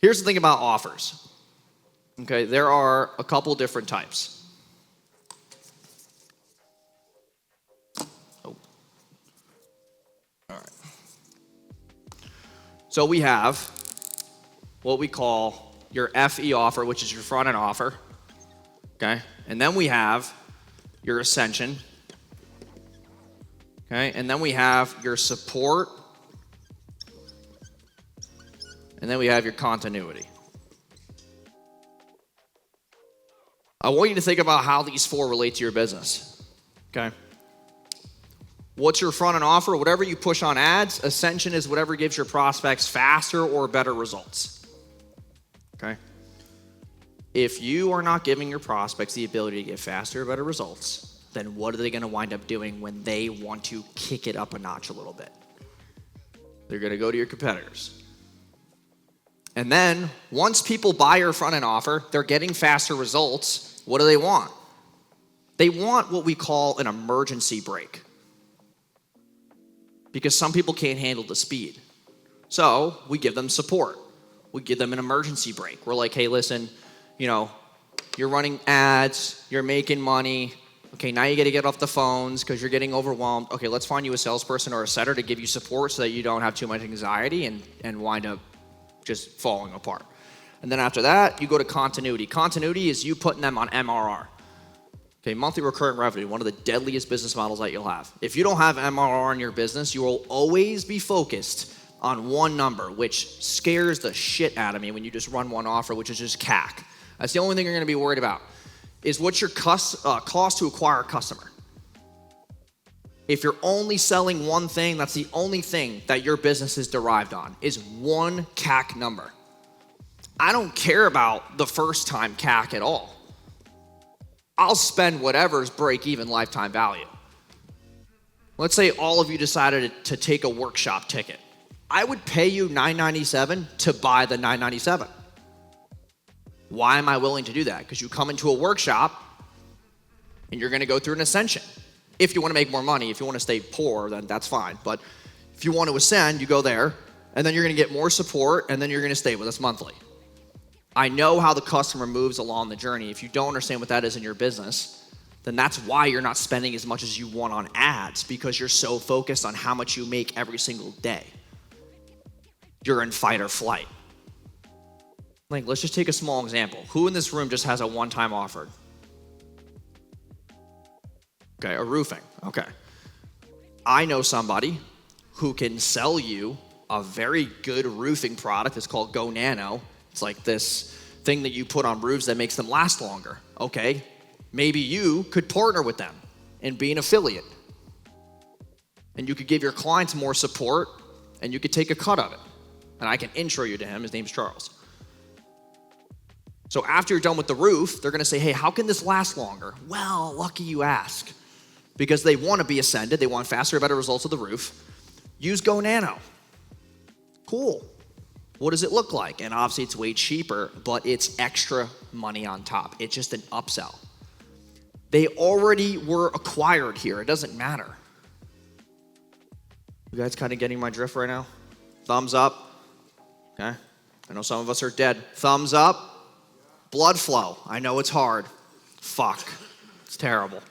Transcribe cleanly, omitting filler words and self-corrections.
Here's the thing about offers. Okay, there are a couple different types. Oh. All right. So we have what we call your FE offer, which is your front end offer. Okay, and then we have your Ascension. Okay, and then we have your support. And then we have your continuity. I want you to think about how these four relate to your business. Okay? What's your front end offer? Whatever you push on ads. Ascension is whatever gives your prospects faster or better results. Okay? If you are not giving your prospects the ability to get faster or better results, then what are they going to wind up doing when they want to kick it up a notch a little bit? They're going to go to your competitors. And then, once people buy your front-end offer, they're getting faster results. What do they want? They want what we call an emergency brake. Because some people can't handle the speed. So, we give them support. We give them an emergency brake. We're like, hey, listen, you're running ads, you're making money. Okay, now you got to get off the phones because you're getting overwhelmed. Okay, let's find you a salesperson or a setter to give you support so that you don't have too much anxiety and wind up just falling apart. And then after that, you go to continuity. Continuity is you putting them on MRR. Okay, monthly recurring revenue, one of the deadliest business models that you'll have. If you don't have MRR in your business, you will always be focused on one number, which scares the shit out of me when you just run one offer, which is just CAC. That's the only thing you're going to be worried about, is what's your cost to acquire a customer. If you're only selling one thing, that's the only thing that your business is derived on, is one CAC number. I don't care about the first time CAC at all. I'll spend whatever's break-even lifetime value. Let's say all of you decided to take a workshop ticket. I would pay you $997 to buy the $997. Why am I willing to do that? Because you come into a workshop and you're going to go through an ascension. If you want to make more money, if you want to stay poor, then that's fine. But if you want to ascend, you go there, and then you're going to get more support, and then you're going to stay with us monthly. I know how the customer moves along the journey. If you don't understand what that is in your business, then that's why you're not spending as much as you want on ads, because you're so focused on how much you make every single day. You're in fight or flight. Like, let's just take a small example. Who in this room just has a one-time offer? Okay, a roofing. Okay. I know somebody who can sell you a very good roofing product. It's called Go Nano. It's like this thing that you put on roofs that makes them last longer. Okay, maybe you could partner with them and be an affiliate. And you could give your clients more support, and you could take a cut of it. And I can intro you to him. His name's Charles. So after you're done with the roof, they're going to say, hey, how can this last longer? Well, lucky you ask. Because they want to be ascended. They want faster, better results of the roof. Use Go Nano. Cool. What does it look like? And obviously it's way cheaper, but it's extra money on top. It's just an upsell. They already were acquired here. It doesn't matter. You guys kind of getting my drift right now? Thumbs up. Okay. I know some of us are dead. Thumbs up. Blood flow. I know it's hard. Fuck. It's terrible.